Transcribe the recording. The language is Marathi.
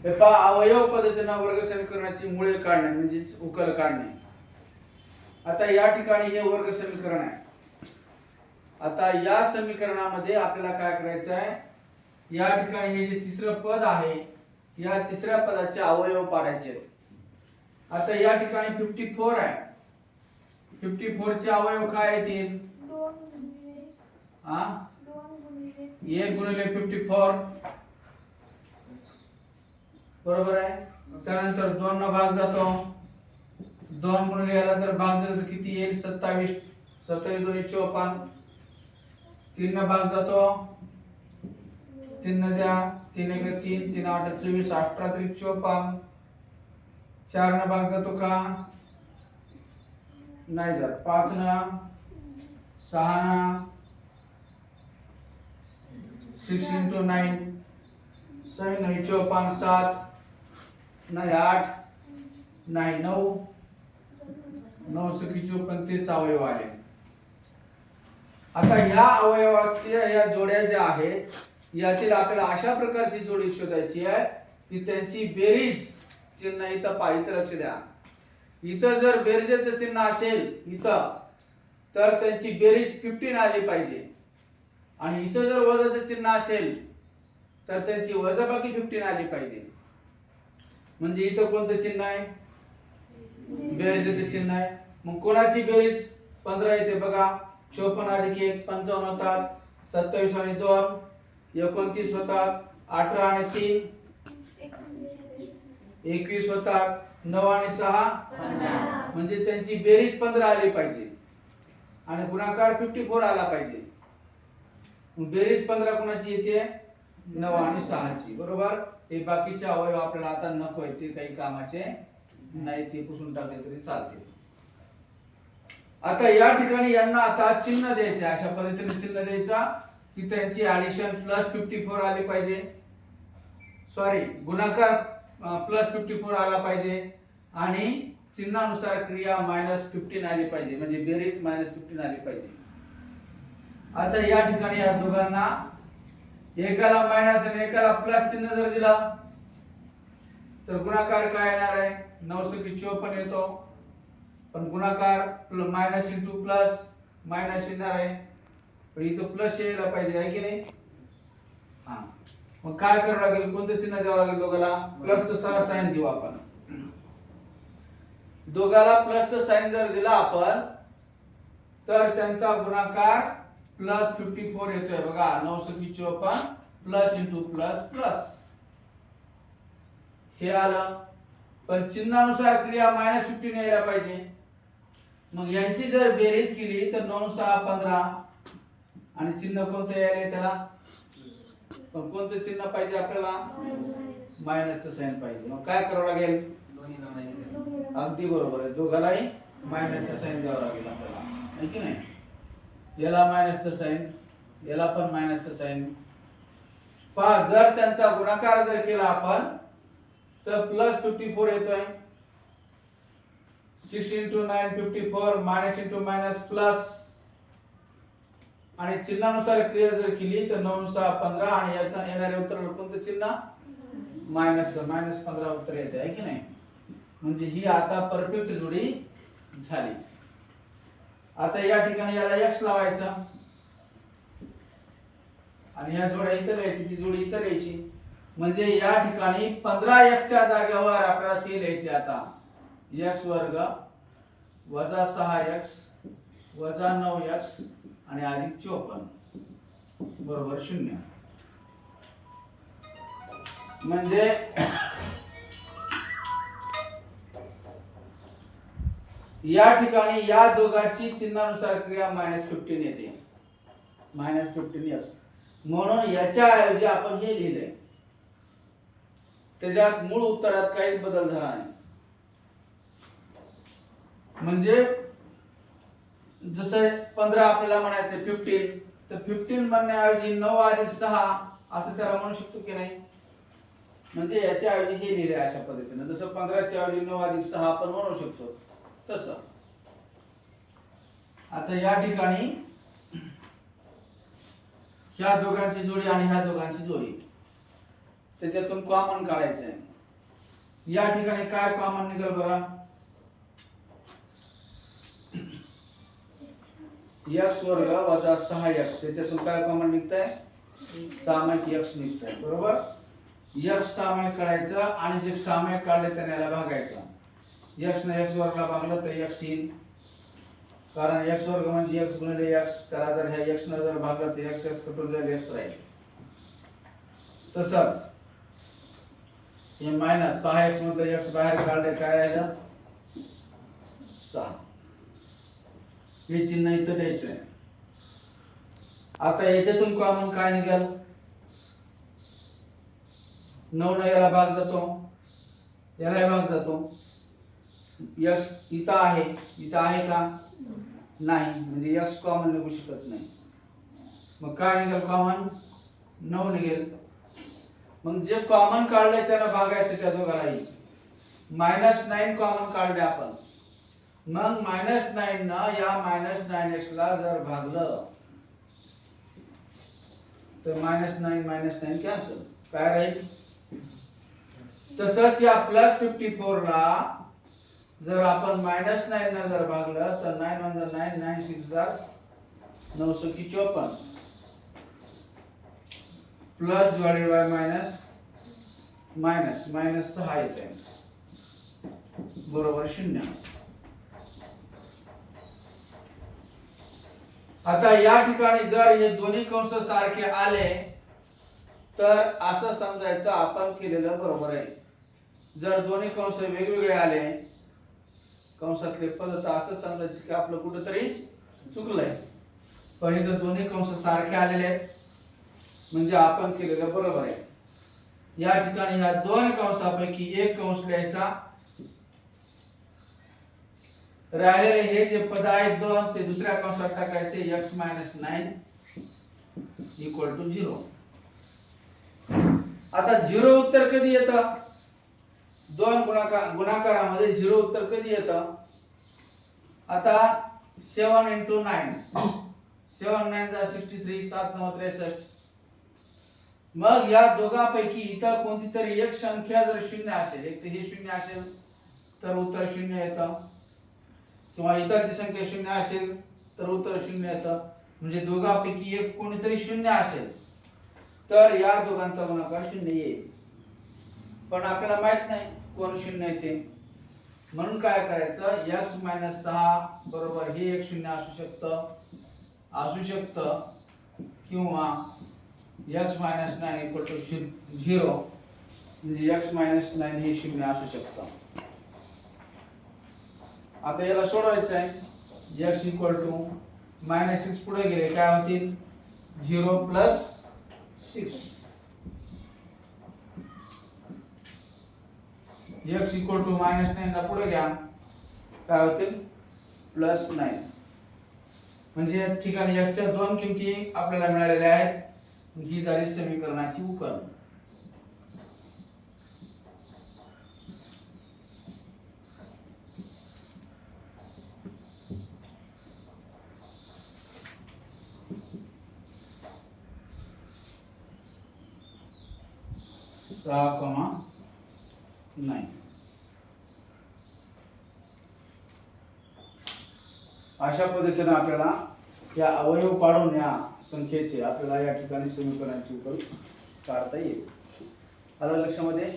हे पहा अवयव पद्धतीने वर्ग समीकरणाची मुळे काढणे म्हणजे उकल काढणे. आता या ठिकाणी हे वर्ग समीकरण आहे. आता या समीकरणामध्ये आपल्याला काय करायचं आहे, या ठिकाणी हे जे तिसरं पद आहे या तिसऱ्या पदाचे अवयव पाडायचे आहेत. आता या ठिकाणी 54 आहे. 54 चे अवयव काय येतील? 1 गुणिले 54 बरोबर आहे. त्यानंतर 2 न भाग जातो. 2 गुणिले याला जर भाग दिला तर किती येईल? 27. 27 दोन्ही 54. 3 न भाग जातो. 3 न द्या. 3 1 3 3 8 24 18 3 54. 4 न भाग जातो का? नाही जात. 5 न 6 न 6 into 9 7 9 54 7 नाही 8 नाही 9 9 6 54 तेच अवयव आहे. आता ह्या अवयवाच्या या जोड्या ज्या आहेत यातील आपल्याला अशा प्रकारची जोडी शोधायची आहे की त्यांची बेरीज चिन्ह इथं पाहिजे. लक्ष द्या. इथं जर बेरजेचं चिन्ह असेल इथं तर त्यांची बेरीज 15 आली पाहिजे आणि इथं जर वजाचं चिन्ह असेल तर त्यांची वजाबाकी 15 आली पाहिजे. म्हणजे इथं कोणतं चिन्ह आहे? बेरजेचं चिन्ह आहे. मग कोणाची बेरीज 15 येते बघा. 54 अधिक 1 55 होतात. 27 आणि 2 29 होतात. 18 आणि 3 21 होतात. 9 आणि 6 म्हणजे त्यांची बेरीज 15 आली पाहिजे आणि गुणाकार 54 आला पाहिजे. बेरीज 15 कोणाची येते? 9 आणि 6 ची. बरोबर. हे बाकीचे अवयव आपल्याला आता नको आहेत, ते काही कामाचे नाही, ते पुसून टाकले तरी चालते. आता या ठिकाणी यांना आता चिन्ह द्यायचे. अशा पद्धतीने चिन्ह द्यायचा की त्यांची ऍडिशन +54 आली पाहिजे. सॉरी गुणाकार +54 आला पाहिजे आणि चिन्हानुसार क्रिया -15 आली पाहिजे. म्हणजे बेरीज -15 आली पाहिजे. आता या ठिकाणी या दोघांना एकाला मायनस आणि एकाला प्लस चिन्ह जर दिला तर गुणाकार काय येणार आहे? 9 × 54 येतो. पण गुणाकार मायनस इंटू प्लस मायनस येणार आहे. पण इथं प्लस यायला पाहिजे आहे की नाही? हा. मग काय करावं लागेल? कोणतं चिन्ह द्यावं लागेल दोघाला? प्लसचं साइन देऊ आपण. दोघाला प्लसचं साइन जर दिला आपण तर त्यांचा गुणाकार +54 येतोय बघा. 9 × 54 प्लस इंटू प्लस प्लस हे आलं. पण चिन्हानुसार क्रिया -15 यायला पाहिजे. मग यांची जर बेरीज केली तर 9 6 15 आणि चिन्ह कोणतं यायला त्याला? पण कोणतं चिन्ह पाहिजे आपल्याला? मायनसचं साइन पाहिजे. मग काय करावं लागेल? अगदी बरोबर आहे. दोघालाही मायनसचं साइन द्यावं लागेल आपल्याला, आहे की नाही? याला मायनसचं साइन, याला पण मायनसचं साइन. पहा जर त्यांचा गुणाकार जर केला आपण तर +54 येतोय. 6 × 9 54 मायनस इंटू मायनस प्लस आणि चिन्हानुसार क्रिया जर केली तर 9 6 15 आणि यातून येणारे उत्तर कोणतं चिन्ह? मायनसचं. -15 उत्तर येते, आहे की नाही? म्हणजे ही आता परफेक्ट जोडी झाली. आता या ठिकाणी याला x लावायचा आणि या जोड्या इथं लिहायची, ती जोडी इथं लिहायची. म्हणजे या ठिकाणी 15x च्या जागेवर आपल्याला ते लिहायचे आता x वर्ग वजा 6x वजा 9x आणि अधिक 54 बरोबर 0. म्हणजे या ठिकाणी या दोघांची चिन्हानुसार क्रिया -15 येते. -15x. म्हणून याच्या ऐवजी आपण हे लिहिले. त्याच्यात मूळ उत्तरात काहीच बदल झाला नाही. म्हणजे जसं 15 आपल्याला म्हणायचं 15 तर 15 म्हणण्याऐवजी 9 अधिक 6 असं त्याला म्हणू शकतो की नाही? म्हणजे याच्या ऐवजी हे लिहिले अशा पद्धतीने. जसं 15 च्या ऐवजी 9 अधिक 6 आपण म्हणू शकतो तसं. आता या ठिकाणी ह्या दोघांची जोडी आणि ह्या दोघांची जोडी त्याच्यातून कॉमन काढायचं आहे. या ठिकाणी काय कॉमन निघेल बरं? x वर्ग वजा 6x, त्याच्यातून काय कॉमन निघतंय? सामायिक x निघतंय, बरोबर. x सामायिक काढायचं आणि जे सामायिक काढले त्याने याला भागायचं. x ने x वर्गला भागलं तर x येईल, कारण x वर्ग म्हणजे x गुणिले x. त्याला जर ह्या x ने जर भागलं तर x कटून जाईल, x राहील. तसंच हे मायनस 6x मधलं x बाहेर काढले काय राहिलं? 6. हे चिन्ह इथं द्यायचं आहे. आता याच्यातून कॉमन काय निघेल? 9 ने याला भाग जातो, याला भाग जातो. x इथं आहे का? नाही, म्हणजे x कॉमन निघू शकत नाही. मग काय निघेल कॉमन? 9 निघेल. मग जे कॉमन काढले त्याला भागायचं त्या दोघांनाही. -9 कॉमन काढले आपण, मग -9 न या -9x ला जर भागलं तर -9 कॅन्सल, काय राहील? तसंच या +54 ला जर आपण -9 न जर भागलं तर 9 × 9 9 6 954 प्लस डिवाइडेड बाय मायनस -6 येते, बरोबर 0. आता या ठिकाणी जर हे दोन्ही कंस सारखे आले तर असं समजायचं आपण केलेलं बरोबर आहे. जर दोन्ही कंस वेगवेगळे आले कंसातले पद तर असं समजायचं की आपलं कुठेतरी चुकलंय. पण इथं दोन्ही कंस सारखे आलेले आहेत म्हणजे आपण केलेलं बरोबर आहे. या ठिकाणी ह्या दोन कंसापैकी एक कंस लिहायचा, राहिलेले हे जे पद आहेत दोन ते दुसऱ्या कंसात टाकायचे. x - 9 = 0. आता 0 उत्तर कधी येतं? दोन गुणाकारामध्ये 0 उत्तर कधी येतं? आता 7 × 9 7 9 = 63 7 9 63. मग या दोघांपैकी इतर कोणती तरी एक संख्या जर 0 असेल, एक तर हे 0 असेल तर उत्तर 0 येतं, किंवा इतरची संख्या 0 असेल तर उत्तर 0 येतं. म्हणजे दोघांपैकी एक कोणीतरी 0 असेल तर या दोघांचा गुणाकार 0 येईल. पण आपल्याला माहित नाही कोण 0 येते, म्हणून काय करायचं? x - 6 बरोबर हे एक 0 असू शकतं किंवा x - 9 = 0, म्हणजे x - 9 हे 0 असू शकतं. आता याला सोडवायचं आहे. x = -6 पुढे गेले काय होतील? 0 + 6. x = -9 ला पुढे घ्या काय होतील? +9. म्हणजे या ठिकाणी x च्या दोन किमती आपल्याला मिळालेल्या आहेत. ही झाली समीकरणाची उकल. (9) अशा पद्धतीने आपल्याला या अवयव पाडून या संख्येचे आपल्याला या ठिकाणी समीकरणाची उकल काढता येईल. आलं लक्षामध्ये?